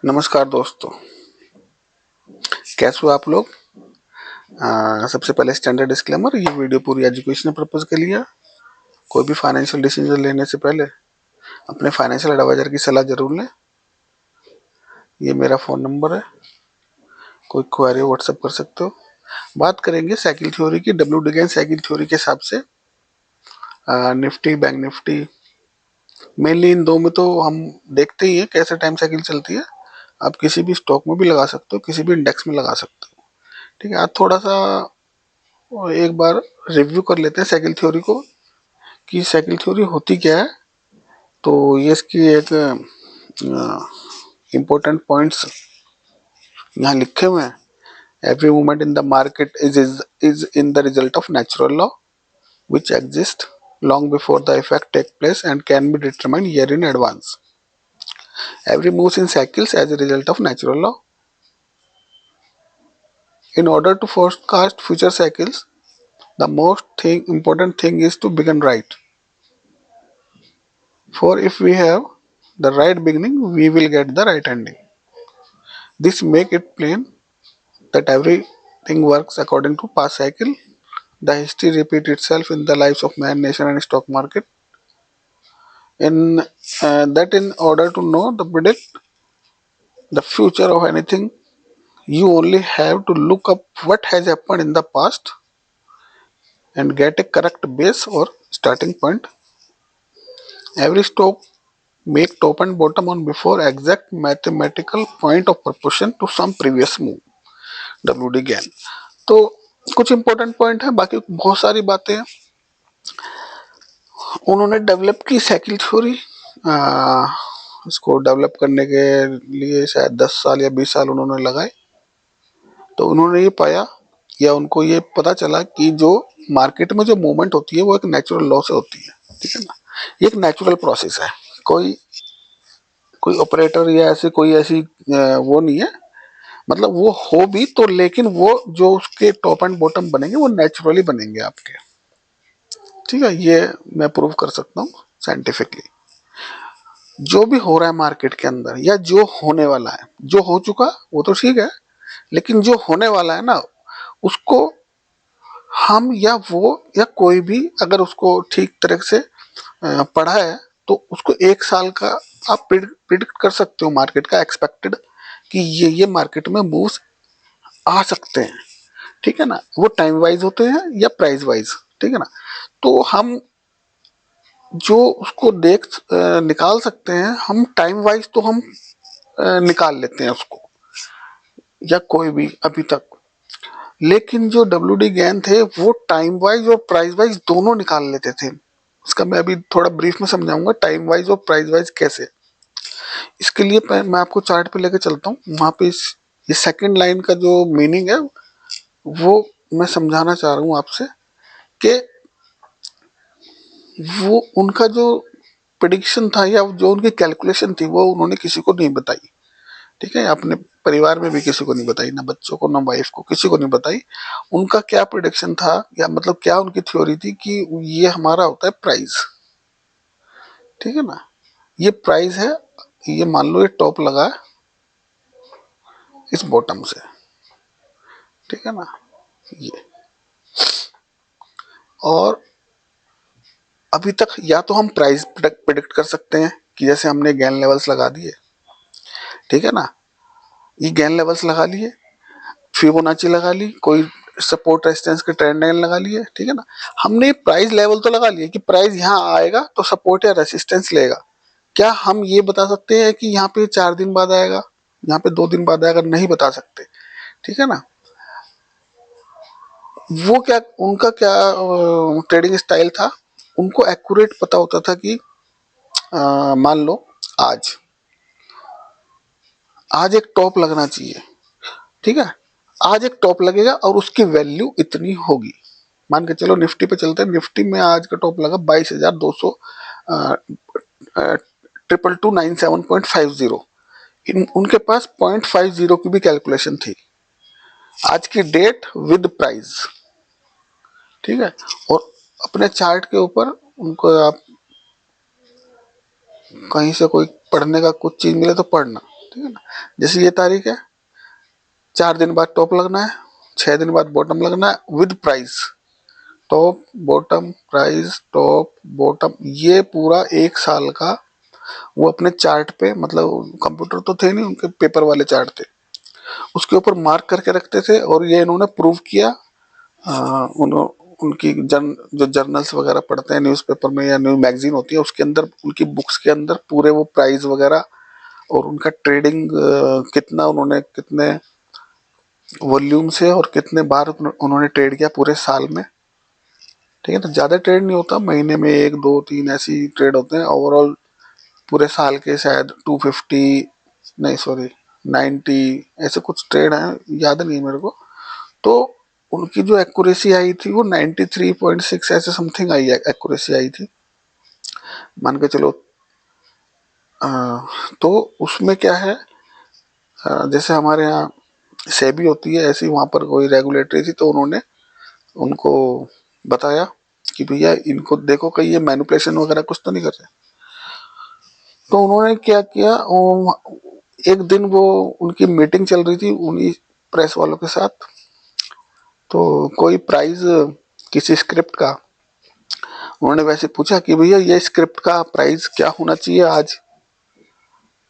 नमस्कार दोस्तों, कैसे हो आप लोग। सबसे पहले स्टैंडर्ड डिस्क्लेमर, ये वीडियो पूरी एजुकेशनल पर्पज के लिए है। कोई भी फाइनेंशियल डिसीजन लेने से पहले अपने फाइनेंशियल एडवाइजर की सलाह जरूर लें। ये मेरा फ़ोन नंबर है, कोई क्वेरी हो व्हाट्सएप कर सकते हो। बात करेंगे साइकिल थ्योरी की। डब्ल्यू डिगेन साइकिल थ्योरी के हिसाब से निफ्टी, बैंक निफ्टी, मेनली इन दो में तो हम देखते ही हैं कैसे टाइम साइकिल चलती है। आप किसी भी स्टॉक में भी लगा सकते हो, किसी भी इंडेक्स में लगा सकते हो। ठीक है, आज थोड़ा सा एक बार रिव्यू कर लेते हैं साइकिल थ्योरी को कि साइकिल थ्योरी होती क्या है। तो ये इसकी एक इम्पोर्टेंट पॉइंट्स यहाँ लिखे हुए हैं। Every movement in the market is in the result of natural law which exist long before the effect take place and can be determined year in advance. Every moves in cycles as a result of natural law. In order to forecast future cycles, the important thing is to begin right. For if we have the right beginning, we will get the right ending. This make it plain that everything works according to past cycle. The history repeats itself in the lives of man, nation, and stock market. In order to know the predict the future of anything, you only have to look up what has happened in the past and get a correct base or starting point. Every stock make top and bottom on before exact mathematical point of proportion to some previous move. WD ज्ञान तो कुछ important point है, बाकी बहुत सारी बातें उन्होंने develop की साइकिल थ्योरी। इसको डेवलप करने के लिए शायद 10 साल या 20 साल उन्होंने लगाए। तो उन्होंने ये पाया या उनको ये पता चला कि जो मार्केट में जो मूवमेंट होती है वो एक नेचुरल लॉ से होती है। ठीक है ना, ये एक नेचुरल प्रोसेस है। कोई कोई ऑपरेटर या ऐसे कोई ऐसी वो नहीं है, मतलब वो हो भी तो, लेकिन वो जो उसके टॉप एंड बॉटम बनेंगे वो नेचुरली बनेंगे आपके। ठीक है, ये मैं प्रूव कर सकता हूँ साइंटिफिकली। जो भी हो रहा है मार्केट के अंदर या जो होने वाला है, जो हो चुका वो तो ठीक है, लेकिन जो होने वाला है ना, उसको हम या वो या कोई भी अगर उसको ठीक तरह से पढ़ा है तो उसको एक साल का आप प्रिडिक्ट कर सकते हो मार्केट का एक्सपेक्टेड कि ये मार्केट में मूव्स आ सकते हैं। ठीक है ना, वो टाइम वाइज होते हैं या प्राइस वाइज। ठीक है ना, तो हम जो उसको निकाल सकते हैं, हम टाइम वाइज तो हम निकाल लेते हैं उसको या कोई भी अभी तक। लेकिन जो WD ज्ञान थे वो टाइम वाइज और प्राइस वाइज दोनों निकाल लेते थे। उसका मैं अभी थोड़ा ब्रीफ में समझाऊंगा टाइम वाइज और प्राइस वाइज कैसे। इसके लिए मैं आपको चार्ट पे लेके चलता हूँ। वहां पे ये सेकंड लाइन का जो मीनिंग है वो मैं समझाना चाह रहा हूँ आपसे कि वो उनका जो प्रिडिक्शन था या जो उनकी कैलकुलेशन थी वो उन्होंने किसी को नहीं बताई। ठीक है, अपने परिवार में भी किसी को नहीं बताई, ना बच्चों को ना वाइफ को, किसी को नहीं बताई। उनका क्या प्रिडिक्शन था या मतलब क्या उनकी थ्योरी थी कि ये हमारा होता है प्राइस। ठीक है ना, ये प्राइस है, ये मान लो ये टॉप लगा है इस बॉटम से। ठीक है ना, ये और अभी तक या तो हम प्राइस प्रिडिक्ट कर सकते हैं कि जैसे हमने गेन लेवल्स लगा दिए। ठीक है ना, ये गेन लेवल्स लगा लिए, फिबोनाची लगा ली, कोई सपोर्ट रेजिस्टेंस के ट्रेंड लाइन लगा लिए। ठीक है ना, हमने प्राइस लेवल तो लगा लिया कि प्राइस यहाँ आएगा तो सपोर्ट या रेजिस्टेंस लेगा। क्या हम ये बता सकते हैं कि यहाँ पे 4 दिन बाद आएगा, यहाँ पे 2 दिन बाद आएगा? नहीं बता सकते। ठीक है ना, वो क्या उनका क्या ट्रेडिंग स्टाइल था, उनको एक्यूरेट पता होता था कि मान लो आज आज एक टॉप लगना चाहिए। ठीक है, आज एक टॉप लगेगा और उसकी वैल्यू इतनी होगी। मान के चलो निफ्टी पे चलते हैं, निफ्टी में आज का टॉप लगा 22,200 22297.50। उनके पास 0.50 की भी कैलकुलेशन थी आज की डेट विद प्राइस। ठीक है, और अपने चार्ट के ऊपर उनको आप कहीं से कोई पढ़ने का कुछ चीज मिले तो पढ़ना। ठीक है ना। जैसे ये तारीख है, 4 दिन बाद टॉप लगना है, 6 दिन बाद बॉटम लगना है with price. Top bottom price top bottom, ये पूरा 1 साल का वो अपने चार्ट पे, मतलब कंप्यूटर तो थे नहीं, उनके पेपर वाले चार्ट थे, उसके ऊपर मार्क करके रखते थे। और ये इन्होंने प्रूव किया। उनकी जो जर्नल्स वगैरह पढ़ते हैं न्यूज़पेपर में या न्यू मैगजीन होती है, उसके अंदर उनकी बुक्स के अंदर पूरे वो प्राइस वगैरह और उनका ट्रेडिंग कितना, उन्होंने कितने वॉल्यूम से और कितने बार उन्होंने ट्रेड किया पूरे साल में। ठीक है, तो ज़्यादा ट्रेड नहीं होता, महीने में 1 2 3 ऐसी ट्रेड होते हैं। ओवरऑल पूरे साल के शायद 250, नहीं सॉरी 90 ऐसे कुछ ट्रेड हैं, याद नहीं है मेरे को। तो उनकी जो एक्यूरेसी आई थी वो 93.6 ऐसे समथिंग आई, एक्यूरेसी आई थी, मान के चलो। तो उसमें क्या है, जैसे हमारे यहाँ सेबी होती है, ऐसी वहाँ पर कोई रेगुलेटरी थी, तो उन्होंने उनको बताया कि भैया इनको देखो कहीं ये मैनिपुलेशन वगैरह कुछ तो नहीं कर रहे। तो उन्होंने क्या किया, एक दिन वो उनकी मीटिंग चल रही थी उन्हीं प्रेस वालों के साथ, तो कोई प्राइस किसी स्क्रिप्ट का उन्होंने वैसे पूछा कि भैया ये स्क्रिप्ट का प्राइस क्या होना चाहिए,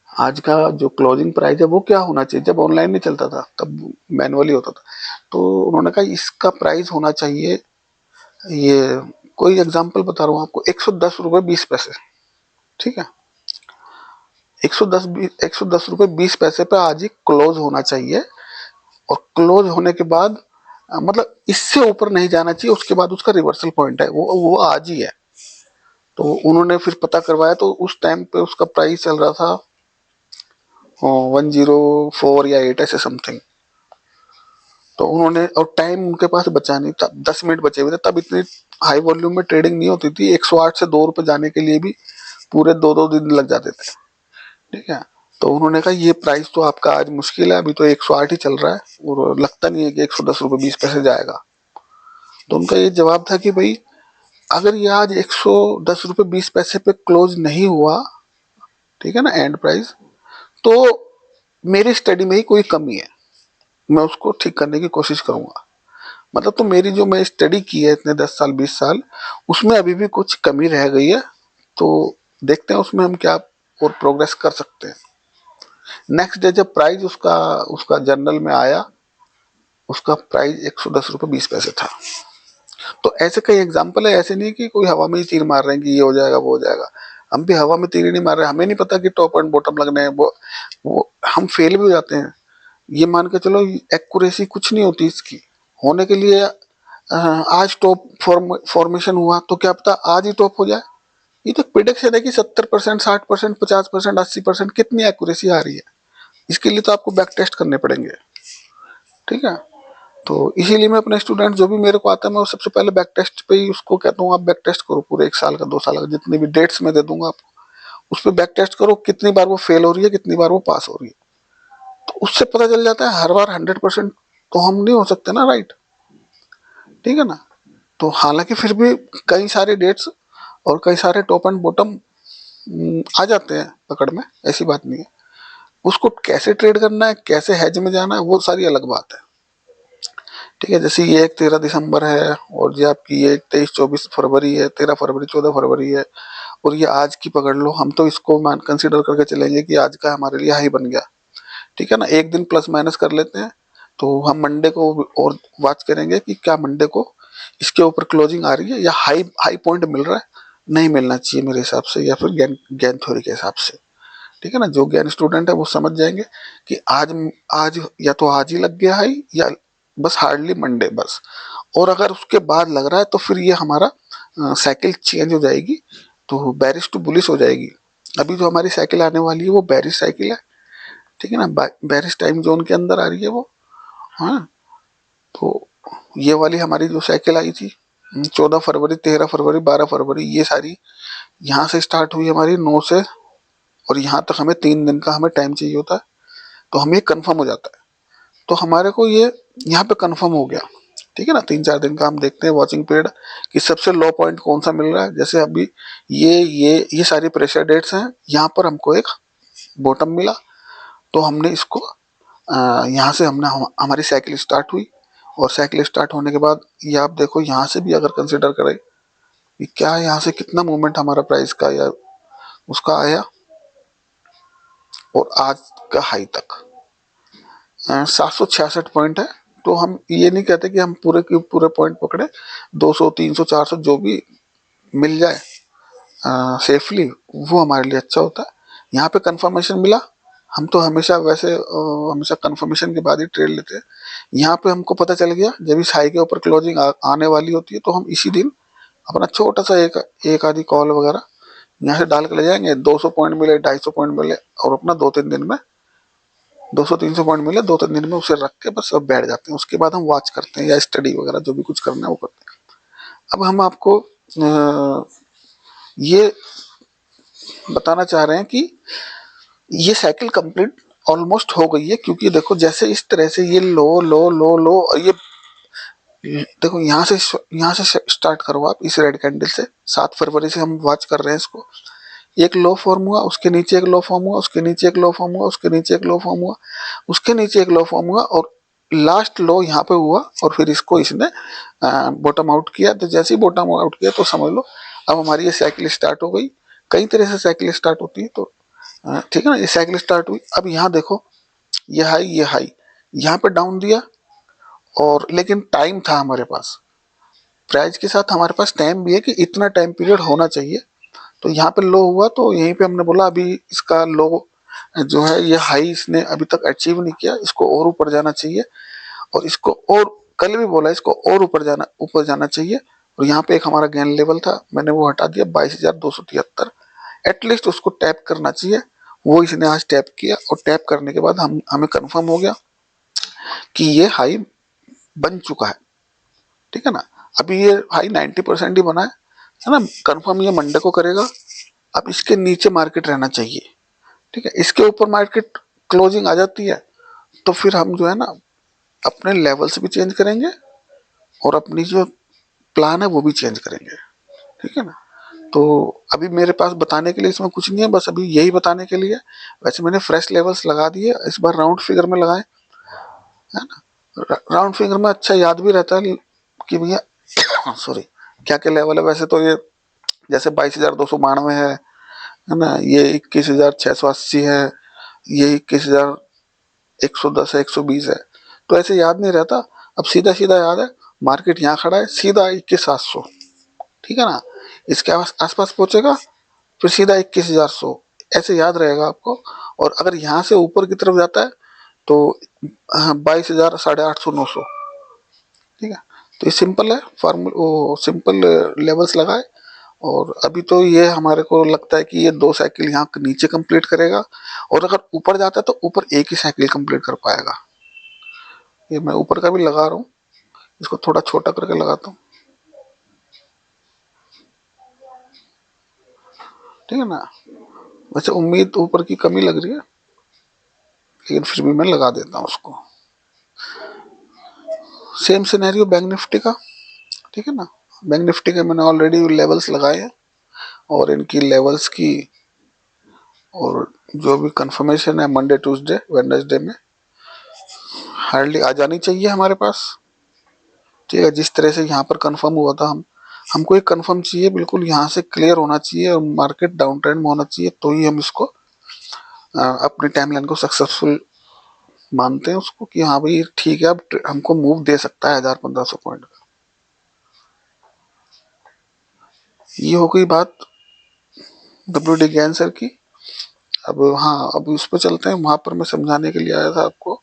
आज का जो क्लोजिंग प्राइस है वो क्या होना चाहिए। जब ऑनलाइन नहीं चलता था तब मैनुअली होता था। तो उन्होंने कहा इसका प्राइस होना चाहिए, ये कोई एग्जांपल बता रहा हूँ आपको, 110 रुपये 20 पैसे। ठीक है, 110 रुपये 20 पैसे पे आज ही क्लोज होना चाहिए। और क्लोज होने के बाद मतलब इससे ऊपर नहीं जाना चाहिए, उसके बाद उसका रिवर्सल पॉइंट है, वो आज ही है। तो उन्होंने फिर पता करवाया, तो उस टाइम पे उसका प्राइस चल रहा था 104 या 8 ऐसे समथिंग। तो उन्होंने, और टाइम उनके पास बचा नहीं था, 10 मिनट बचे हुए थे, तब इतनी हाई वॉल्यूम में ट्रेडिंग नहीं होती थी। 108 से 2 रुपए जाने के लिए भी पूरे 2 दिन लग जाते थे। ठीक है, तो उन्होंने कहा ये प्राइस तो आपका आज मुश्किल है, अभी तो 108 ही चल रहा है और लगता नहीं है कि 110 रुपये 20 पैसे जाएगा। तो उनका ये जवाब था कि भाई अगर ये आज 110 रुपये 20 पैसे पे क्लोज नहीं हुआ, ठीक है ना, एंड प्राइस, तो मेरी स्टडी में ही कोई कमी है, मैं उसको ठीक करने की कोशिश करूंगा। मतलब तो मेरी जो मैं स्टडी की है इतने 10 साल 20 साल, उसमें अभी भी कुछ कमी रह गई है, तो देखते हैं उसमें हम क्या और प्रोग्रेस कर सकते हैं। नेक्स्ट डे जब प्राइस उसका उसका जर्नल में आया, उसका प्राइस 110 रुपये 20 पैसे था। तो ऐसे कई एग्जाम्पल है, ऐसे नहीं कि कोई हवा में ही तीर मार रहे हैं कि ये हो जाएगा वो हो जाएगा। हम भी हवा में तीर नहीं मार रहे, हमें नहीं पता कि टॉप एंड बॉटम लगने हैं, वो हम फेल भी हो जाते हैं। ये मान के चलो एक्यूरेसी कुछ नहीं होती इसकी होने के लिए। आज टॉप फॉर्मेशन हुआ तो क्या पता आज ही टॉप हो जाए। ये तो प्रिडिक्शन है कि 70%, 60%, 50%, 80% कितनी एक्यूरेसी आ रही है। इसके लिए तो आपको बैक टेस्ट करने पड़ेंगे। ठीक है, तो इसीलिए मैं अपने स्टूडेंट जो भी मेरे को आता है, मैं वो सबसे पहले बैक टेस्ट पे ही उसको कहता हूँ आप बैक टेस्ट करो पूरे 1 साल का 2 साल का, जितनी भी डेट्स मैं दे दूंगा आपको, उस पर बैक टेस्ट करो कितनी बार वो फेल हो रही है कितनी बार वो पास हो रही है। तो उससे पता चल जाता है हर बार 100% तो हम नहीं हो सकते ना, राइट। ठीक है ना। तो हालांकि फिर भी कई सारे डेट्स और कई सारे टॉप एंड बॉटम आ जाते हैं पकड़ में, ऐसी बात नहीं है। उसको कैसे ट्रेड करना है, कैसे हेज में जाना है, वो सारी अलग बात है। ठीक है, जैसे ये एक 13 दिसंबर है और ये आपकी ये 23-24 फरवरी है, 13 फरवरी 14 फरवरी है, और ये आज की पकड़ लो, हम तो इसको मान कंसिडर करके चलेंगे कि आज का हमारे लिए हाई बन गया। ठीक है ना, एक दिन प्लस माइनस कर लेते हैं, तो हम मंडे को और वॉच करेंगे कि क्या मंडे को इसके ऊपर क्लोजिंग आ रही है या हाई हाई पॉइंट मिल रहा है, नहीं मिलना चाहिए मेरे हिसाब से, या फिर गेन थ्योरी के हिसाब से। ठीक है ना, जो ज्ञान स्टूडेंट है वो समझ जाएंगे कि आज आज या तो आज ही लग गया है या बस हार्डली मंडे बस। और अगर उसके बाद लग रहा है तो फिर ये हमारा साइकिल चेंज हो जाएगी, तो बैरिश टू बुलिश हो जाएगी। अभी जो हमारी साइकिल आने वाली है वो बैरिश साइकिल है। ठीक है ना, बैरिश टाइम जोन के अंदर आ रही है वो। हाँ, तो ये वाली हमारी जो साइकिल आई थी 14 फरवरी 13 फरवरी 12 फरवरी, ये सारी यहाँ से स्टार्ट हुई हमारी 9 से, और यहाँ तक हमें 3 दिन का हमें टाइम चाहिए होता है, तो हमें कंफर्म हो जाता है। तो हमारे को ये यहाँ पे कंफर्म हो गया। ठीक है ना, 3-4 दिन का हम देखते हैं वॉचिंग पीरियड कि सबसे लो पॉइंट कौन सा मिल रहा है। जैसे अभी ये सारी प्रेशर डेट्स हैं, यहाँ पर हमको एक बॉटम मिला, तो हमने इसको यहाँ से हमने हमारी साइकिल स्टार्ट हुई, और साइकिल स्टार्ट होने के बाद ये आप देखो यहाँ से भी अगर कंसिडर करें कि क्या यहाँ से कितना मूवमेंट हमारा प्राइस का या उसका आया, और आज का हाई तक 766 पॉइंट है। तो हम ये नहीं कहते कि हम पूरे के पूरे पॉइंट पकड़े, 200 300 400 जो भी मिल जाए सेफली वो हमारे लिए अच्छा होता है। यहाँ पे कंफर्मेशन मिला, हम तो हमेशा वैसे हमेशा कंफर्मेशन के बाद ही ट्रेड लेते हैं। यहाँ पे हमको पता चल गया जब इस हाई के ऊपर क्लोजिंग आने वाली होती है, तो हम इसी दिन अपना छोटा सा एक आधी कॉल वगैरह यहाँ से डाल के ले जाएंगे। 200 पॉइंट मिले, 250 पॉइंट मिले, और अपना 2-3 दिन में 200-300 पॉइंट मिले, 2-3 दिन में उसे रख के बस अब बैठ जाते हैं। उसके बाद हम वॉच करते हैं या स्टडी वगैरह जो भी कुछ करना है वो करते हैं। अब हम आपको ये बताना चाह रहे हैं कि ये साइकिल कंप्लीट ऑलमोस्ट हो गई है, क्योंकि देखो जैसे इस तरह से ये लो लो लो लो, और ये देखो यहाँ से स्टार्ट करो आप इस रेड कैंडल से, 7 फरवरी से हम वॉच कर रहे हैं इसको। एक लो फॉर्म हुआ, उसके नीचे एक लो फॉर्म हुआ, उसके नीचे एक लो फॉर्म हुआ, उसके नीचे एक लो फॉर्म हुआ, उसके नीचे एक लो फॉर्म हुआ, और लास्ट लो यहाँ पे हुआ, और फिर इसको इसने बॉटम आउट किया। तो जैसे ही बॉटम आउट किया तो समझ लो अब हमारी ये साइकिल स्टार्ट हो गई। कई तरह से साइकिल स्टार्ट होती है, तो ठीक है ना, ये साइकिल स्टार्ट हुई। अब यहाँ देखो ये हाई यहाँ पे डाउन दिया, और लेकिन टाइम था हमारे पास, प्राइस के साथ हमारे पास टाइम भी है कि इतना टाइम पीरियड होना चाहिए। तो यहाँ पे लो हुआ, तो यहीं पे हमने बोला अभी इसका लो जो है ये हाई इसने अभी तक अचीव नहीं किया, इसको और ऊपर जाना चाहिए, और इसको और कल भी बोला इसको और ऊपर जाना चाहिए। और यहाँ पे एक हमारा गेन लेवल था, मैंने वो हटा दिया 22,273, एटलीस्ट उसको टैप करना चाहिए। वो इसने आज टैप किया, और टैप करने के बाद हमें कंफर्म हो गया कि ये हाई बन चुका है, ठीक है ना। अभी ये हाई 90% ही बना है ना, कंफर्म ये मंडे को करेगा। अब इसके नीचे मार्केट रहना चाहिए, ठीक है। इसके ऊपर मार्केट क्लोजिंग आ जाती है तो फिर हम जो है ना अपने लेवल्स भी चेंज करेंगे, और अपनी जो प्लान है वो भी चेंज करेंगे, ठीक है ना। तो अभी मेरे पास बताने के लिए इसमें कुछ नहीं है, बस अभी यही बताने के लिए। वैसे मैंने फ्रेश लेवल्स लगा दिए, इस बार राउंड फिगर में लगाए, है ना। राउंड फिगर में अच्छा याद भी रहता है कि भैया सॉरी क्या क्या लेवल है। वैसे तो ये जैसे 22,292 है ना, ये 21,680 है, ये 21,110 है, 120 है, तो ऐसे याद नहीं रहता। अब सीधा सीधा याद है, मार्केट यहाँ खड़ा है, सीधा 21,700, ठीक है ना, इसके आसपास पहुंचेगा, फिर सीधा 21,100, ऐसे याद रहेगा आपको। और अगर यहाँ से ऊपर की तरफ जाता है तो 22,000, 850, 900, ठीक है। तो ये सिंपल है फार्मूला, वो सिंपल लेवल्स लगाए। और अभी तो ये हमारे को लगता है कि ये 2 साइकिल यहाँ नीचे कंप्लीट करेगा, और अगर ऊपर जाता है तो ऊपर एक ही साइकिल कंप्लीट कर पाएगा। ये मैं ऊपर का भी लगा रहा हूँ, इसको थोड़ा छोटा करके लगाता हूँ, ठीक है ना। वैसे उम्मीद ऊपर की कमी लग रही है, लेकिन फिर भी मैं लगा देता हूँ उसको। सेम सिनेरियो बैंक निफ्टी का, ठीक है ना। बैंक निफ्टी के मैंने ऑलरेडी लेवल्स लगाए हैं, और इनकी लेवल्स की और जो भी कंफर्मेशन है मंडे ट्यूसडे वेडनेसडे में हार्डली आ जानी चाहिए हमारे पास, ठीक है। जिस तरह से यहाँ पर कंफर्म हुआ था, हमको एक कंफर्म चाहिए, बिल्कुल यहाँ से क्लियर होना चाहिए, और मार्केट डाउन ट्रेंड में होना चाहिए, तो ही हम इसको अपनी टाइमलाइन को सक्सेसफुल मानते हैं उसको, कि हाँ भाई ठीक है अब हमको मूव दे सकता है 1,000-1,500 पॉइंट का। ये हो गई बात WD ज्ञान सर की। अब हाँ, अब उस पर चलते हैं। वहां पर मैं समझाने के लिए आया था आपको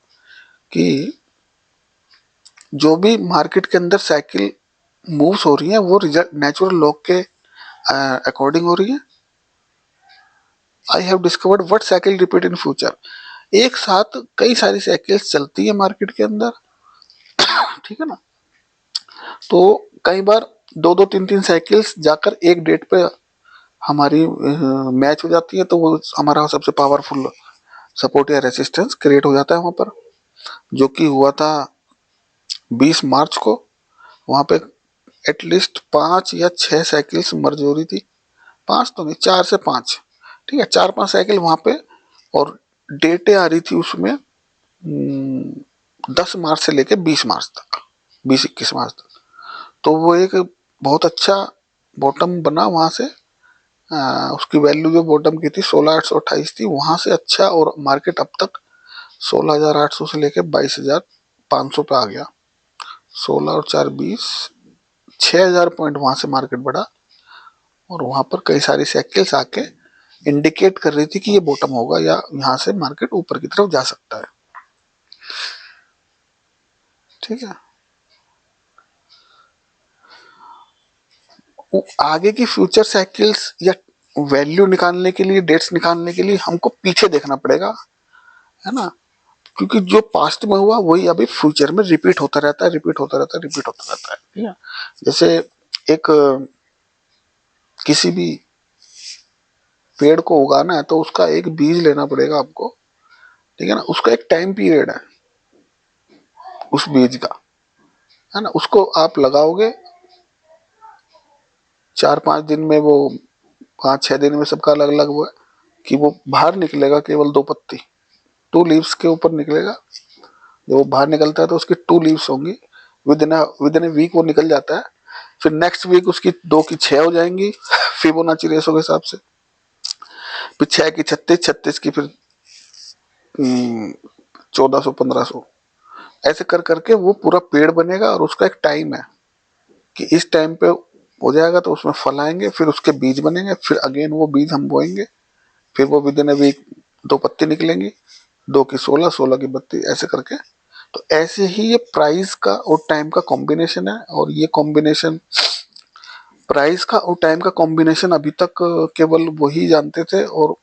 कि जो भी मार्केट के अंदर साइकिल मूव्स हो रही है वो रिजल्ट नेचुरल लॉ के अकॉर्डिंग हो रही है। I have discovered what cycle repeat in future. एक साथ कई सारी साइकिल्स चलती है मार्केट के अंदर, ठीक है ना। तो कई बार 2-2, 3-3 साइकिल्स जाकर एक डेट पे हमारी मैच हो जाती है, तो वो हमारा सबसे पावरफुल सपोर्ट या रेसिस्टेंस क्रिएट हो जाता है वहां पर, जो कि हुआ था 20 मार्च को। वहां पे एटलीस्ट 5 या 6 साइकिल्स मर्ज हो रही थी, 5 तो नहीं, 4 से 5, ठीक है, 4-5 साइकिल वहां पे। और डेटें आ रही थी उसमें 10 मार्च से लेके 20 मार्च तक, 20-21 मार्च तक। तो वो एक बहुत अच्छा बॉटम बना वहां से। उसकी वैल्यू जो बॉटम की थी 16,828 थी, वहां से अच्छा, और मार्केट अब तक 16,800 से लेके 22,500 पे आ गया। 16 और 4 20, 6,000 पॉइंट वहां से मार्केट बढ़ा, और वहां पर कई सारी साइकिल्स आके इंडिकेट कर रही थी कि ये बॉटम होगा या यहाँ से मार्केट ऊपर की तरफ जा सकता है। ठीक है, आगे की फ्यूचर साइकिल्स या वैल्यू निकालने के लिए, डेट्स निकालने के लिए हमको पीछे देखना पड़ेगा, है ना, क्योंकि जो पास्ट में हुआ वही अभी फ्यूचर में रिपीट होता रहता है, रिपीट होता रहता है, रिपीट होता रहता है। ठीक है, जैसे एक किसी भी पेड़ को उगाना है तो उसका एक बीज लेना पड़ेगा आपको, ठीक है ना, उसका एक टाइम पीरियड है उस बीज का, है ना, उसको आप लगाओगे 4-5 दिन में, वो 5-6 दिन में सबका अलग अलग वो है कि वो बाहर निकलेगा, केवल 2 पत्ती, 2 लीव्स के ऊपर निकलेगा। जब वो बाहर निकलता है तो उसकी 2 लीव्स होंगी, विद इन ए वीक वो निकल जाता है। फिर नेक्स्ट वीक उसकी 2 की 6 हो जाएंगी फिबोनाची रेशो के हिसाब से, फिर 6 की 36, 36 की फिर 1400, 1500, ऐसे कर करके वो पूरा पेड़ बनेगा, और उसका एक टाइम है कि इस टाइम पे हो जाएगा तो उसमें फल आएंगे, फिर उसके बीज बनेंगे, फिर अगेन वो बीज हम बोएंगे, फिर वो विद इन ए वीक 2 पत्ती निकलेंगी, 2 की 16, 16 की 32, ऐसे करके। तो ऐसे ही ये प्राइस का और टाइम का कॉम्बिनेशन है, और ये कॉम्बिनेशन, प्राइस का और टाइम का कॉम्बिनेशन अभी तक केवल वही जानते थे, और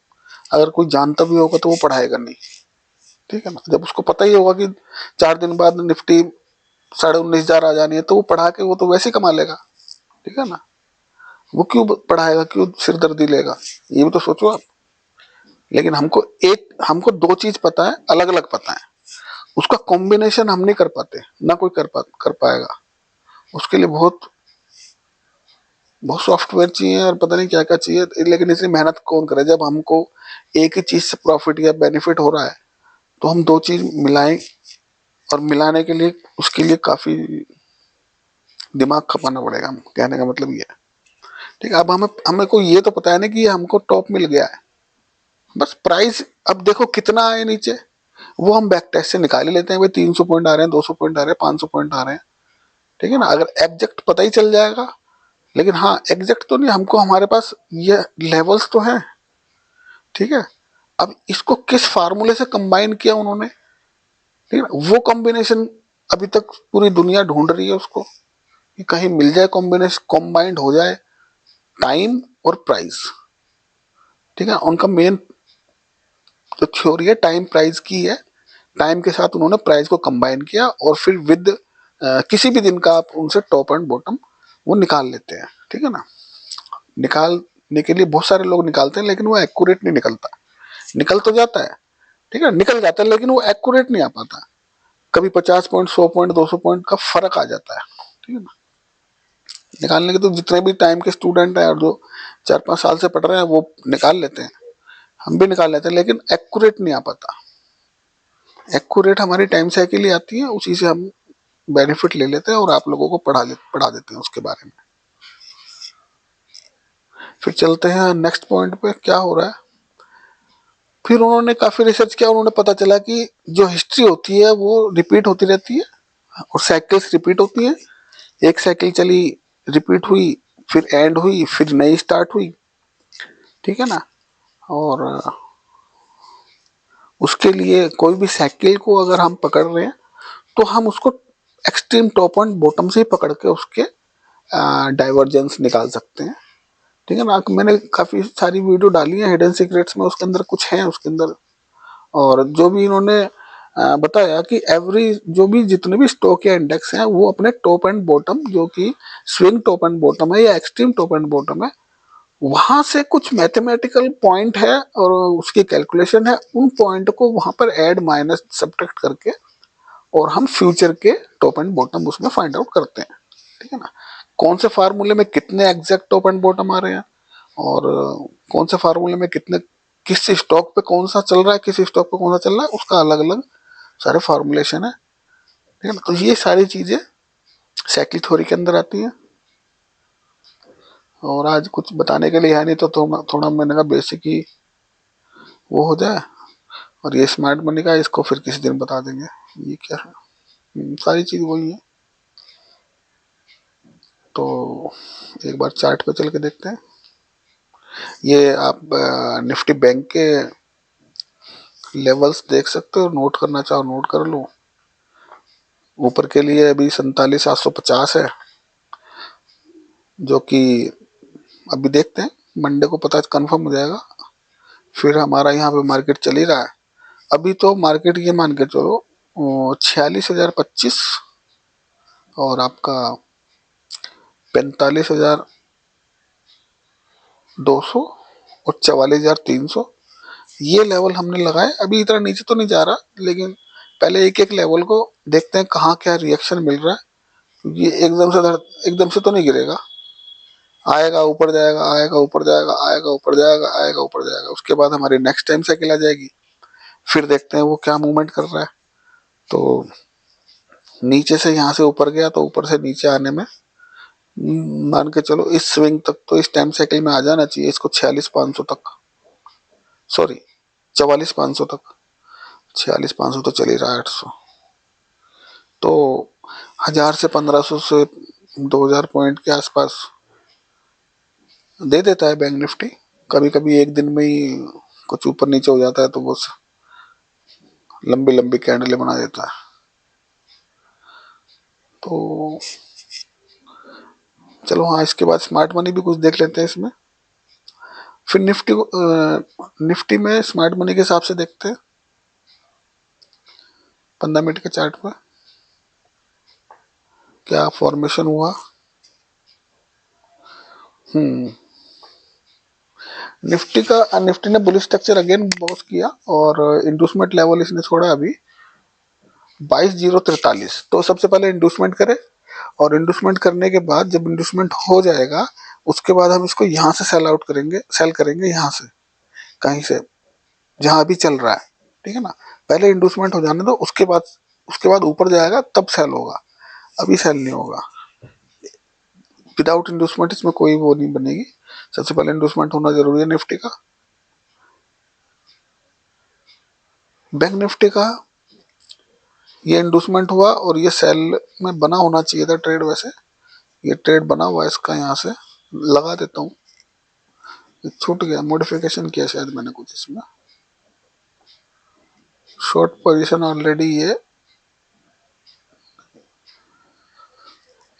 अगर कोई जानता भी होगा तो वो पढ़ाएगा नहीं। ठीक है ना, जब उसको पता ही होगा कि 4 दिन बाद निफ्टी 19,500 आ जानी है, तो वो पढ़ा के वो तो वैसे ही कमा लेगा। ठीक है ना, वो क्यों पढ़ाएगा, क्यों सिरदर्दी लेगा, ये भी तो सोचो आप। लेकिन हमको 2 चीज पता है, अलग अलग पता है, उसका कॉम्बिनेशन हम नहीं कर पाते, ना कोई कर पाएगा। उसके लिए बहुत बहुत सॉफ्टवेयर चाहिए और पता नहीं क्या क्या चाहिए, लेकिन इतनी मेहनत कौन करे। जब हमको एक ही चीज से प्रॉफिट या बेनिफिट हो रहा है तो हम 2 चीज मिलाएं, और मिलाने के लिए उसके लिए काफी दिमाग खपाना पड़ेगा। कहने का मतलब ये है। ठीक है, अब हमें हमें को ये तो पता है ना कि ये हमको टॉप मिल गया है, बस प्राइस अब देखो कितना आए नीचे, वो हम बैक टेस्ट से निकाल ही लेते हैं, भाई 300 पॉइंट आ रहे हैं, 200 पॉइंट आ रहे हैं, 500 पॉइंट आ रहे हैं। ठीक है ना, अगर एग्जैक्ट पता ही चल जाएगा, लेकिन हाँ एग्जैक्ट तो नहीं, हमको हमारे पास ये लेवल्स तो हैं। ठीक है, अब इसको किस फार्मूले से कंबाइन किया उन्होंने, ठीक है, वो कॉम्बिनेशन अभी तक पूरी दुनिया ढूंढ रही है उसको, कि कहीं मिल जाए, कॉम्बिनेशन कॉम्बाइंड हो जाए टाइम और प्राइस। ठीक है, उनका मेन जो थ्योरी है टाइम प्राइस की है, टाइम के साथ उन्होंने प्राइस को कंबाइन किया, और फिर विद किसी भी दिन का आप उनसे टॉप एंड बॉटम वो निकाल लेते हैं। ठीक है ना, निकालने के लिए बहुत सारे लोग निकालते हैं, लेकिन वो एक्यूरेट नहीं निकलता। निकल तो जाता है, ठीक है, निकल जाता है, लेकिन वो एक्यूरेट नहीं आ पाता। कभी 50 पॉइंट, 100 पॉइंट, 200 पॉइंट का फर्क आ जाता है। ठीक है ना, निकालने के तो जितने भी टाइम के स्टूडेंट हैं और जो 4-5 साल से पढ़ रहे हैं वो निकाल लेते हैं, हम भी निकाल लेते हैं, लेकिन एक्यूरेट नहीं आ पाता। एक्यूरेट हमारी टाइम साइकिल ही आती है, उसी से हम बेनिफिट ले लेते हैं, और आप लोगों को पढ़ा देते हैं उसके बारे में। फिर चलते हैं नेक्स्ट पॉइंट पे, क्या हो रहा है। फिर उन्होंने काफी रिसर्च किया, उन्होंने पता चला कि जो हिस्ट्री होती है वो रिपीट होती रहती है, और साइकिल्स रिपीट होती हैं। एक साइकिल चली, रिपीट हुई, फिर एंड हुई, फिर नई स्टार्ट हुई। ठीक है ना, और उसके लिए कोई भी साइकिल को अगर हम पकड़ रहे हैं तो हम उसको एक्सट्रीम टॉप एंड बॉटम से ही पकड़ के उसके डाइवर्जेंस निकाल सकते हैं। ठीक है ना, मैंने काफी सारी वीडियो डाली है हिडन सीक्रेट्स में, उसके अंदर कुछ है उसके अंदर। और जो भी इन्होंने बताया कि एवरी जो भी जितने भी स्टॉक या इंडेक्स हैं वो अपने टॉप एंड बॉटम, जो कि स्विंग टॉप एंड बॉटम है या एक्सट्रीम टॉप एंड बॉटम है, वहां से कुछ मैथमेटिकल पॉइंट है और उसकी कैलकुलेशन है, उन पॉइंट को वहां पर ऐड माइनस सब्ट्रैक्ट करके और हम फ्यूचर के टॉप एंड बॉटम उसमें फाइंड आउट करते हैं। ठीक है ना, कौन से फार्मूले में कितने एग्जैक्ट टॉप एंड बॉटम आ रहे हैं, और कौन से फार्मूले में कितने किस स्टॉक पे कौन सा चल रहा है, किस स्टॉक पे कौन सा चल रहा है, उसका अलग अलग सारे फॉर्मुलेशन है, ठीक है ना। तो ये सारी चीजें साइकिल थ्योरी के अंदर आती हैं। और आज कुछ बताने के लिए है नहीं, तो थोड़ा मैंने कहा बेसिक ही वो हो जाए। और ये स्मार्ट मनी का इसको फिर किसी दिन बता देंगे ये क्या है। सारी चीज वही है। तो एक बार चार्ट पे चल के देखते हैं। ये आप निफ्टी बैंक के लेवल्स देख सकते हो, नोट करना चाहो नोट कर लो। ऊपर के लिए अभी 47,850 है, जो कि अभी देखते हैं, मंडे को पता कंफर्म हो जाएगा। फिर हमारा यहाँ पे मार्केट चल ही रहा है अभी। तो मार्केट ये मान के चलो 46,025 और आपका 45,200 और 44,300 ये लेवल हमने लगाए। अभी इतना नीचे तो नहीं जा रहा, लेकिन पहले एक एक लेवल को देखते हैं कहाँ क्या रिएक्शन मिल रहा है, क्योंकि ये एकदम से तो नहीं गिरेगा। आएगा ऊपर जाएगा, आएगा ऊपर जाएगा, आएगा ऊपर जाएगा, आएगा ऊपर जाएगा, उसके बाद हमारी नेक्स्ट टाइम साइकिल आ जाएगी। फिर देखते हैं वो क्या मूवमेंट कर रहा है। तो नीचे से यहाँ से ऊपर गया तो ऊपर से नीचे आने में मान के चलो इस स्विंग तक तो इस टाइम साइकिल में आ जाना चाहिए इसको 46,500 तक, सॉरी 44,500 तक। 46,500 तो चल ही रहा है 800, तो 1000 से 1500 से 2000 पॉइंट के आसपास दे देता है बैंक निफ्टी। कभी कभी एक दिन में ही कुछ ऊपर नीचे हो जाता है तो वो लंबी लंबी कैंडलें बना देता है। तो चलो हाँ, इसके बाद स्मार्ट मनी भी कुछ देख लेते हैं इसमें। फिर निफ्टी को निफ्टी में स्मार्ट मनी के हिसाब से देखते हैं 15 मिनट के चार्ट पर क्या फॉर्मेशन हुआ। हम्म निफ्टी ने बुलिश स्ट्रक्चर अगेन बॉस किया और इंडूसमेंट लेवल इसने छोड़ा अभी 22,043। तो सबसे पहले इंडूसमेंट करे, और इंडूसमेंट करने के बाद जब इंडूसमेंट हो जाएगा उसके बाद हम इसको यहाँ से सेल करेंगे यहाँ से कहीं से जहां अभी चल रहा है, ठीक है ना। पहले इंडूसमेंट हो जाने दो, उसके बाद ऊपर जाएगा तब सेल होगा, अभी सेल नहीं होगा। विदाउट इंडूसमेंट इसमें कोई वो नहीं बनेगी। सबसे पहले इंडूसमेंट होना जरूरी है निफ्टी का। बैंक निफ्टी का ये इंडूसमेंट हुआ और ये सेल में बना होना चाहिए था ट्रेड। वैसे ये ट्रेड बना हुआ है इसका, यहाँ से लगा देता हूँ। छूट गया, मॉडिफिकेशन किया शायद मैंने कुछ इसमें। शॉर्ट पोजीशन ऑलरेडी ये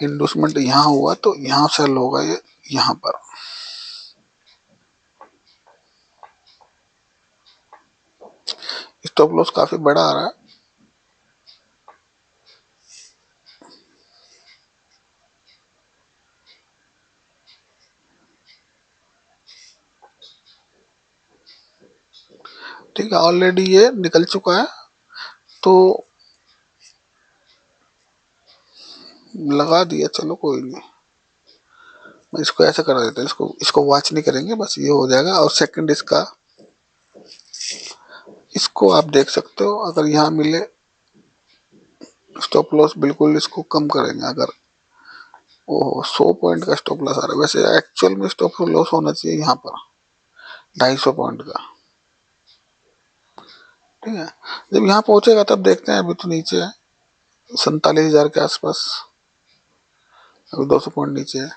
इंडूसमेंट यहाँ हुआ तो यहाँ सेल होगा ये यहाँ पर। स्टॉप लॉस काफी बड़ा आ रहा है। ठीक है, ऑलरेडी ये निकल चुका है, तो लगा दिया, चलो कोई नहीं। मैं इसको ऐसा कर देता हूँ, इसको इसको वॉच नहीं करेंगे, बस ये हो जाएगा। और सेकंड इसको आप देख सकते हो, अगर यहाँ मिले स्टॉप लॉस बिल्कुल इसको कम करेंगे। अगर ओ 100 पॉइंट का स्टॉप लॉस आ रहा है, वैसे एक्चुअल में स्टॉप लॉस होना चाहिए यहाँ पर 250 पॉइंट का, ठीक है। जब यहाँ पहुंचेगा तब देखते हैं। अभी तो नीचे है 47,000 के आसपास, अभी 200 पॉइंट नीचे है,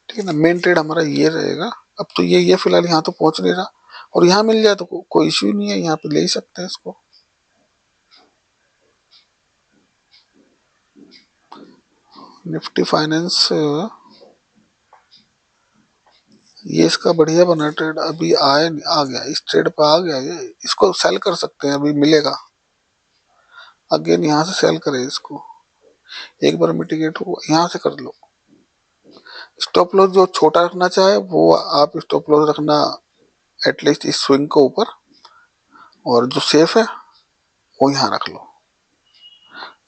ठीक है ना। मेन ट्रेड हमारा ये रहेगा। अब तो ये फिलहाल यहाँ तो पहुंच नहीं रहा, और यहाँ मिल जाए तो कोई इश्यू नहीं है, यहाँ पे ले ही सकते हैं इसको। निफ्टी फाइनेंस ये इसका बढ़िया बना ट्रेड, अभी आ गया इस ट्रेड पे आ गया ये। इसको सेल कर सकते हैं, अभी मिलेगा अगेन, यहाँ से सेल करें इसको। एक बार मिटिगेट हो यहाँ से कर लो। स्टॉप लॉस जो छोटा रखना चाहे वो आप स्टॉप लॉस रखना एटलीस्ट इस स्विंग के ऊपर, और जो सेफ है वो यहाँ रख लो।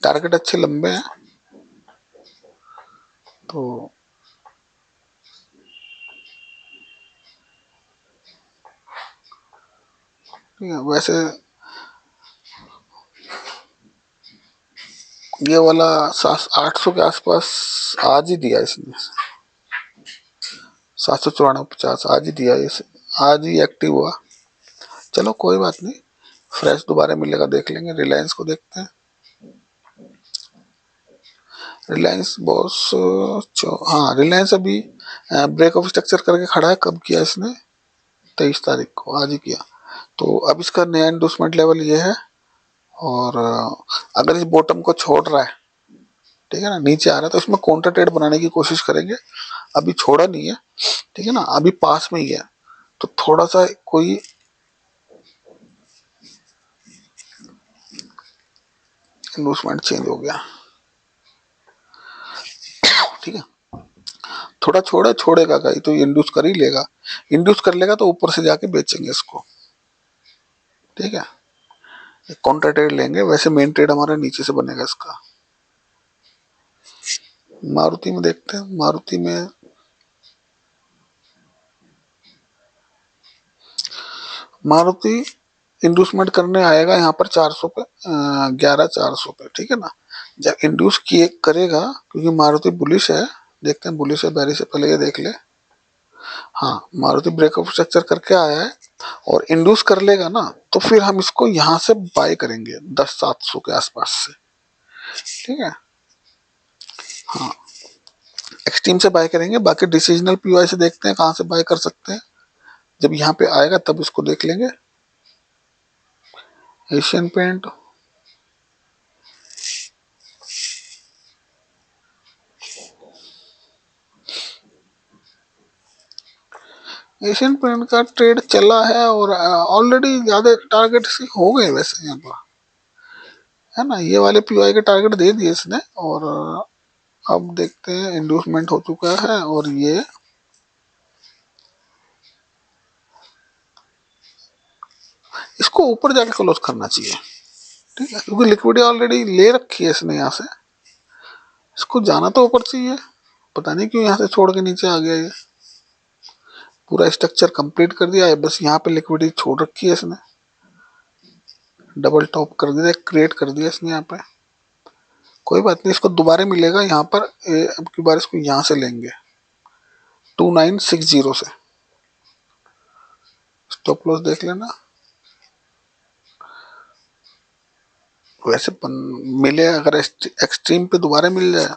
टारगेट अच्छे लंबे हैं, तो ठीक है। वैसे ये वाला 800 के आसपास आज ही दिया इसने, 794.50 आज ही दिया, इस आज ही एक्टिव हुआ। चलो कोई बात नहीं, फ्रेश दोबारा मिलेगा, देख लेंगे। रिलायंस को देखते हैं। रिलायंस बॉस हाँ, रिलायंस अभी ब्रेक ऑफ स्ट्रक्चर करके खड़ा है। कब किया इसने? 23 तारीख को, आज ही किया। तो अब इसका नया इंडोसमेंट लेवल ये है। और अगर इस बॉटम को छोड़ रहा है, ठीक है ना, नीचे आ रहा है, तो इसमें काउंटर ट्रेड बनाने की कोशिश करेंगे। अभी छोड़ा नहीं है, ठीक है ना, अभी पास में ही है। तो थोड़ा सा कोई इन्वेस्टमेंट चेंज हो गया, ठीक है। थोड़ा छोड़ेगा कहीं तो इंड्यूस कर ही लेगा। इंड्यूस कर लेगा तो ऊपर से जाके बेचेंगे इसको, ठीक है। काउंटर ट्रेड लेंगे। वैसे मेन ट्रेड हमारा नीचे से बनेगा इसका। मारुति में देखते हैं। मारुति इंड्यूसमेंट करने आएगा यहाँ पर 400 पे, 11,400 पे, ठीक है ना। जब इंड्यूस किए करेगा, क्योंकि मारुति बुलिश है, देखते हैं बुलिश है बैरी से पहले ये देख ले। हाँ, मारुति ब्रेकअप स्ट्रक्चर करके आया है और इंड्यूस कर लेगा ना, तो फिर हम इसको यहाँ से बाय करेंगे 10,700 के आसपास से, ठीक है। हाँ, एक्सट्रीम से बाय करेंगे। बाकी डिसीजनल पीवाई से देखते हैं कहाँ से बाय कर सकते हैं। जब यहाँ पे आएगा तब इसको देख लेंगे। एशियन पेंट, एशियन पेंट का ट्रेड चला है और ऑलरेडी ज्यादा टारगेट हो गए वैसे यहाँ पर, है ना। ये वाले पीवाई के टारगेट दे दिए इसने। और अब देखते हैं, इंड्यूसमेंट हो चुका है और ये इसको ऊपर जाके क्लोज करना चाहिए, ठीक है, क्योंकि लिक्विडिटी ऑलरेडी ले रखी है इसने यहाँ से। इसको जाना तो ऊपर चाहिए, पता नहीं क्यों यहाँ से छोड़ के नीचे आ गया। ये पूरा स्ट्रक्चर कंप्लीट कर दिया है, बस यहाँ पे लिक्विडिटी छोड़ रखी है इसने। डबल टॉप कर दिया, क्रिएट कर दिया इसने यहाँ पे। कोई बात नहीं, इसको दोबारा मिलेगा यहाँ पर। अब की बार इसको यहाँ से लेंगे 2960 से। स्टॉप लॉस देख लेना। वैसे मिले, अगर एक्सट्रीम पे दोबारा मिल जाए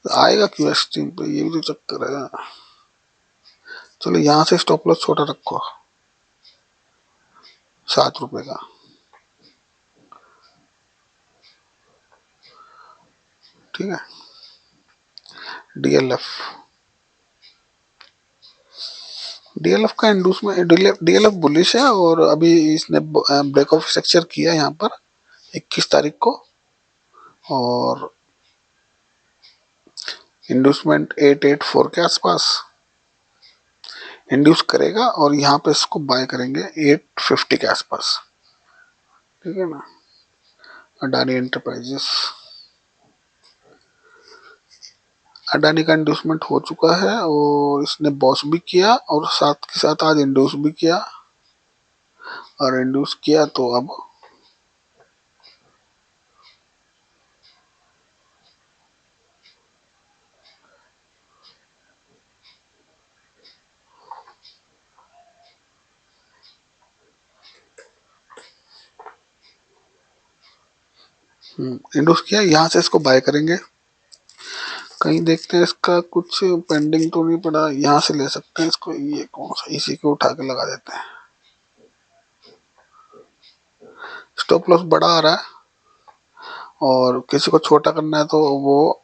तो आएगा क्यों एक्सट्रीम पे, ये भी तो चक्कर है। चलो यहाँ से स्टॉप लॉस छोटा रखो, 7 रुपए का, ठीक है। डीएलएफ, डीएलएफ का इंडूसमेंट, डीएलएफ बुलिश है और अभी इसने ब्रेक ऑफ स्ट्रक्चर किया यहाँ पर 21 तारीख को। और इंडूसमेंट 884 के आसपास इंड्यूस करेगा और यहाँ पे इसको बाय करेंगे 850 के आसपास, ठीक है ना। अडानी एंटरप्राइजेस, अडानी का इंड्यूसमेंट हो चुका है और इसने बॉस भी किया और साथ के साथ आज इंड्यूस भी किया। और इंड्यूस किया तो अब इंड्यूस किया, यहाँ से इसको बाय करेंगे। कहीं देखते हैं इसका कुछ पेंडिंग तो नहीं पड़ा, यहाँ से ले सकते हैं इसको। ये कौन सा, इसी को उठा के लगा देते हैं। स्टॉप लॉस बड़ा आ रहा है और किसी को छोटा करना है तो वो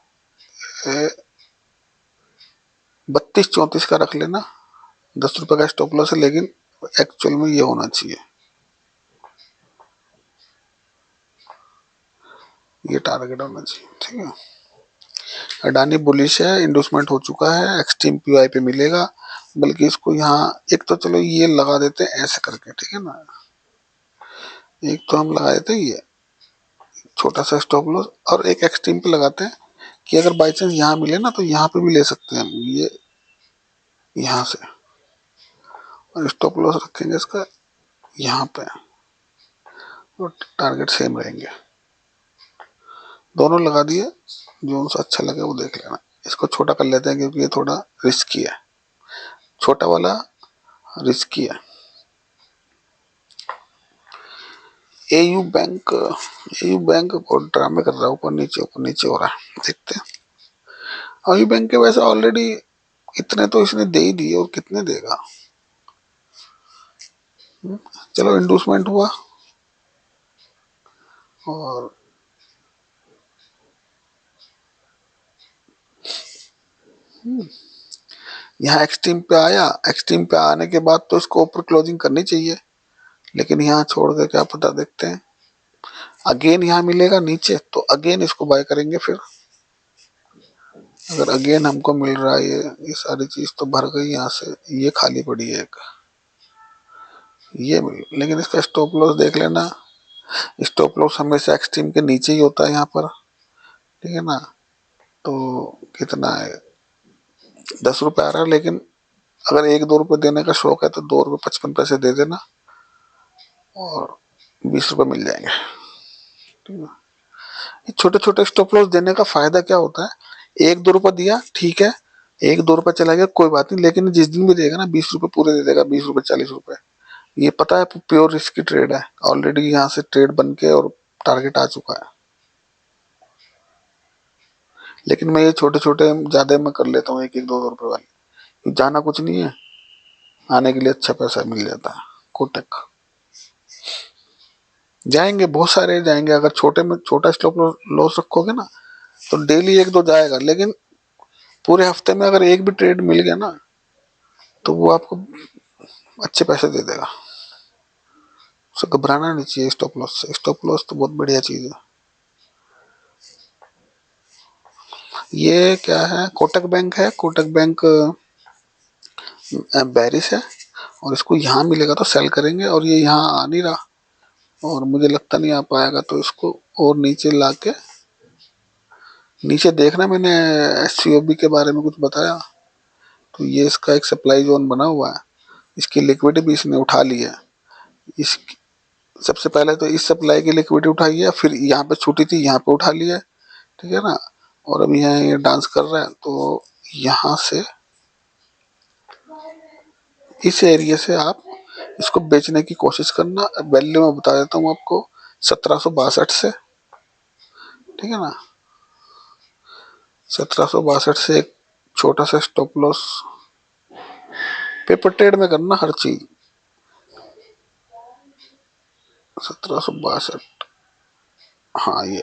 32-34 का रख लेना। 10 रुपए का स्टॉप लॉस है, लेकिन एक्चुअल में ये होना चाहिए, ये टारगेट होना चाहिए, ठीक है। अडानी बुलिश है, इंडोसमेंट हो चुका है, एक्सट्रीम पीवाई पे मिलेगा। बल्कि इसको यहाँ एक तो चलो ये लगा देते हैं ऐसे करके, ठीक है ना। एक तो हम लगा देते हैं ये छोटा सा स्टॉप लॉस और एक एक्सट्रीम पे लगाते हैं कि अगर बाई चांस यहाँ मिले ना तो यहाँ पे भी ले सकते हैं हम, ये यहाँ से। और स्टॉप लॉस रखेंगे इसका यहाँ पे, और टारगेट सेम रहेंगे। दोनों लगा दिए, जो उनसे अच्छा लगे वो देख लेना। इसको छोटा कर लेते हैं क्योंकि ये थोड़ा रिस्की है, छोटा वाला रिस्की है। एयू बैंक को ड्रामे कर रहा है, ऊपर नीचे हो रहा है, देखते हैं। एयू बैंक के वैसे ऑलरेडी इतने तो इसने दे ही दिए, और कितने देगा। चलो इंडूसमेंट हुआ, और यहाँ एक्सट्रीम पे आया। एक्सट्रीम पे आने के बाद तो इसको ऊपर क्लोजिंग करनी चाहिए, लेकिन यहाँ छोड़ के क्या पता, देखते हैं। अगेन यहाँ मिलेगा नीचे तो अगेन इसको बाय करेंगे। फिर अगर अगेन हमको मिल रहा है, ये सारी चीज तो भर गई यहाँ से, ये खाली पड़ी है एक, ये मिल, लेकिन इसका स्टॉप लॉस देख लेना। स्टॉप लॉस हमेशा एक्सट्रीम के नीचे ही होता है यहाँ पर, ठीक है ना। तो कितना है, 10 रुपए आ रहा है, लेकिन अगर 1-2 रुपए देने का शौक है तो 2 रुपए 55 पैसे दे देना, और 20 रुपए मिल जाएंगे, ठीक है। छोटे छोटे स्टॉप लॉस देने का फायदा क्या होता है, 1-2 रुपए दिया ठीक है, 1-2 रुपए चला गया कोई बात नहीं, लेकिन जिस दिन भी देगा ना 20 रुपए पूरे दे देगा, 20 रुपए 40 रुपए। ये पता है प्योर रिस्क की ट्रेड है, ऑलरेडी यहाँ से ट्रेड बन के और टारगेट आ चुका है। लेकिन मैं ये छोटे छोटे ज्यादा मैं कर लेता हूँ, 1-1 2-2 रुपए वाले, जाना कुछ नहीं है, आने के लिए अच्छा पैसा मिल जाता है। कोटक जाएंगे, बहुत सारे जाएंगे। अगर छोटे में छोटा स्टॉप लॉस रखोगे ना तो डेली 1-2 जाएगा, लेकिन पूरे हफ्ते में अगर एक भी ट्रेड मिल गया ना तो वो आपको अच्छे पैसे दे देगा। उससे घबराना नहीं चाहिए स्टॉप लॉस से, स्टॉप लॉस तो बहुत बढ़िया चीज है। ये क्या है, कोटक बैंक है, कोटक बैंक बेरिस है, और इसको यहाँ मिलेगा तो सेल करेंगे, और ये यहाँ आ नहीं रहा, और मुझे लगता नहीं आ पाएगा, तो इसको और नीचे लाके, नीचे देखना, मैंने एससीओबी के बारे में कुछ बताया, तो ये इसका एक सप्लाई जोन बना हुआ है, इसकी लिक्विडिटी भी इसने उठा ली है। इस सबसे पहले तो इस सप्लाई की लिक्विडिटी उठाई है, फिर यहाँ पे छूटी थी यहाँ पे उठा लिया है, ठीक है ना। और अभी यहाँ ये डांस कर रहा है, तो यहाँ से इस एरिया से आप इसको बेचने की कोशिश करना। वैल्यू मैं बता देता हूँ आपको, 1762 से, ठीक है ना। 1762 से एक छोटा सा स्टॉप लॉस पेपर ट्रेड में करना हर चीज। 1762, हाँ ये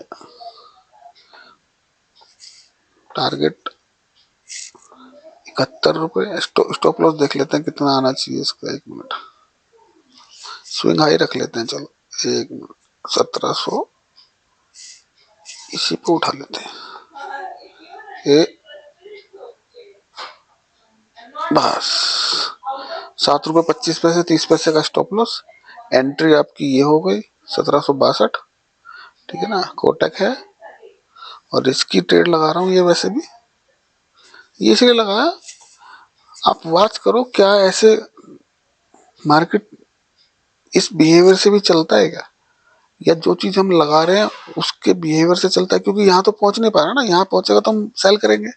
टारगेट 71 रुपए। स्टॉप लॉस देख लेते हैं कितना आना चाहिए इसका, 1 मिनट, स्विंग हाई रख लेते हैं, चलो 1 मिनट, 1700 इसी पे उठा लेते हैं, ये बस 7 रुपए 25 पैसे, 30 पैसे का स्टॉप लॉस। एंट्री आपकी ये हो गई 1762, ठीक है ना। कोटक है, और रिस्की ट्रेड लगा रहा हूँ ये, वैसे भी ये इसलिए लगाया, आप वॉच करो क्या ऐसे मार्केट इस बिहेवियर से भी चलता है क्या, या जो चीज हम लगा रहे हैं उसके बिहेवियर से चलता है, क्योंकि यहाँ तो पहुंच नहीं पा रहा ना, यहाँ पहुंचेगा तो हम सेल करेंगे,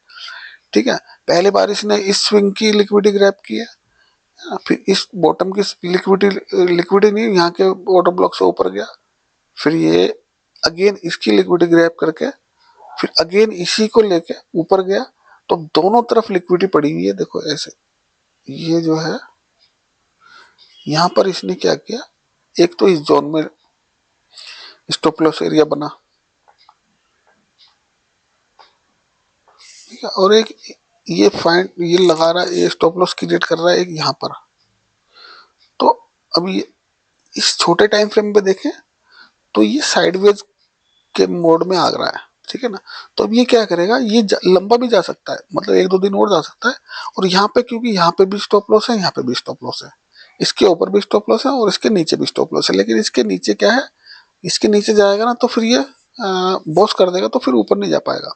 ठीक है। पहले बार इसने इस स्विंग की लिक्विडिटी ग्रैब की है, फिर इस बॉटम की लिक्विडिटी नहीं, यहाँ के ऑर्डर ब्लॉक से ऊपर गया, फिर ये अगेन इसकी लिक्विडिटी ग्रैब करके फिर अगेन इसी को लेके ऊपर गया, तो दोनों तरफ लिक्विडिटी पड़ी हुई है, देखो ऐसे। ये जो है यहाँ पर इसने क्या किया, एक तो इस जोन में स्टॉप लॉस एरिया बना, ठीक है, और एक ये फाइंड ये लगा रहा है, ये स्टॉप लॉस क्रिएट कर रहा है एक यहाँ पर। तो अब ये इस छोटे टाइम फ्रेम पे देखें तो ये साइडवेज के मोड में आ रहा है, ठीक है ना। तो अब ये क्या करेगा, ये लंबा भी जा सकता है, मतलब 1-2 दिन और जा सकता है, और यहाँ पे क्योंकि यहाँ पे भी स्टॉप लॉस है, यहाँ पे भी स्टॉप लॉस है, इसके ऊपर भी स्टॉप लॉस है, और इसके नीचे भी स्टॉप लॉस है, लेकिन इसके नीचे क्या है, इसके नीचे जाएगा ना तो फिर ये बॉस कर देगा, तो फिर ऊपर नहीं जा पाएगा।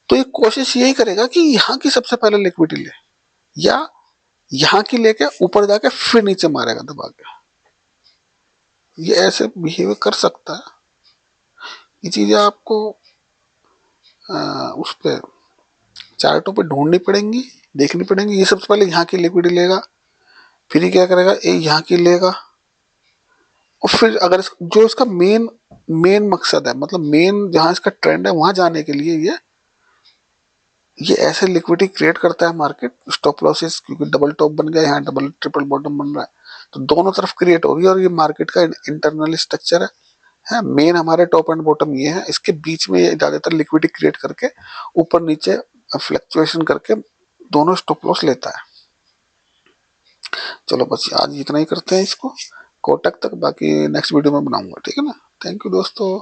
तो ये कोशिश यही करेगा कि यहाँ की सबसे पहले लिक्विडिटी ले, या यहाँ की लेके ऊपर जाके फिर नीचे मारेगा दबा के, ये ऐसे बिहेव कर सकता है। ये चीजें आपको उस पे चार्टों पे ढूंढनी पड़ेंगी, देखनी पड़ेंगी। ये सबसे पहले यहाँ की लिक्विडिटी लेगा, फिर ये क्या करेगा, ये यहाँ की लेगा, और फिर अगर जो इसका मेन मेन मकसद है, मतलब मेन जहां इसका ट्रेंड है वहां जाने के लिए ये ऐसे लिक्विडिटी क्रिएट करता है मार्केट। स्टॉप लॉसेस, क्योंकि डबल टॉप बन गया, यहाँ डबल ट्रिपल बॉटम बन रहा है, तो दोनों तरफ क्रिएट होगी। और ये मार्केट का इंटरनल स्ट्रक्चर है, मेन हमारे टॉप एंड बॉटम ये है, इसके बीच में ये ज्यादातर लिक्विडिटी क्रिएट करके ऊपर नीचे फ्लक्चुएशन करके दोनों स्टॉप लॉस लेता है। चलो बस आज इतना ही करते हैं इसको, कोटक तक, बाकी नेक्स्ट वीडियो में बनाऊंगा, ठीक है ना। थैंक यू दोस्तों।